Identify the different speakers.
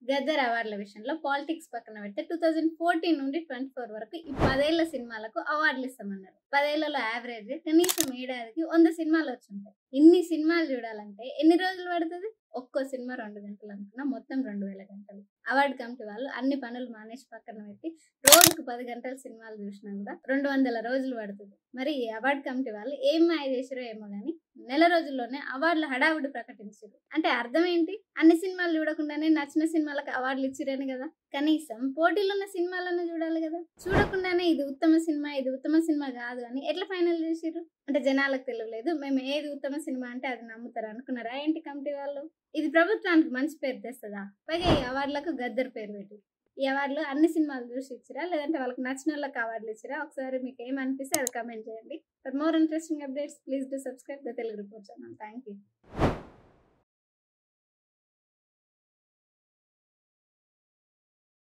Speaker 1: గద్దర్ అవార్డుల విషయంలో పాలిటిక్స్ పక్కన పెడితే 2014 నుండి 24 వరకు ఈ 10 ఏళ్ల సినిమాలకు అవార్డులు ఇస్తామన్నారు. 10 ఏళ్లలో యావరేజ్ కనీసం ఏడాదికి 100 సినిమాలు వచ్చుంటాయి. ఇన్ని సినిమాలు చూడాలంటే ఎన్ని రోజులు పడుతుంది? ఒక్కో సినిమా 2 గంటలు అనుకున్నా మొత్తం 2000 గంటలు. అవార్డు కమిటీ వాళ్ళు అన్ని పనులు మానేసి పక్కన పెట్టి రోజుకు 10 గంటల సినిమాలు చూసినా కూడా 200 రోజులు పడుతుంది. మరి ఈ అవార్డు కమిటీ వాళ్ళు ఏం మాయ చేసిరో ఏమో కానీ నెల రోజుల్లోనే అవార్డుల హడావుడి ప్రకటించారు. అంటే అర్థం ఏంటి? అన్ని సినిమాలు చూడకుండానే నచ్చిన సినిమాలకు అవార్డులు ఇచ్చిరని కదా. కనీసం పోటీలో ఉన్న సినిమాలను చూడాలి కదా. చూడకుండానే ఇది ఉత్తమ సినిమా కాదు అని ఎట్లా ఫైనల్ చేసిర్రు? అంటే జనాలకు తెలియలేదు, మేము ఏది ఉత్తమ సినిమా అంటే అది నమ్ముతారు అనుకున్నారా ఏంటి కమిటీ వాళ్ళు? ఇది ప్రభుత్వానికి మంచి పేరు తెస్తుందా? పైగా ఈ అవార్డులకు గద్దర్ పేరు పెట్టి ఈ అవార్డులు అన్ని సినిమాలు చూసి ఇచ్చిరా లేదంటే వాళ్ళకి నచ్చిన వాళ్ళకి అవార్డులు ఇచ్చిరా? ఒకసారి మీకు ఏమనిపిస్తే అది కమెంట్ చేయండి. For more interesting updates please do subscribe the Telugu report channel. Thank you.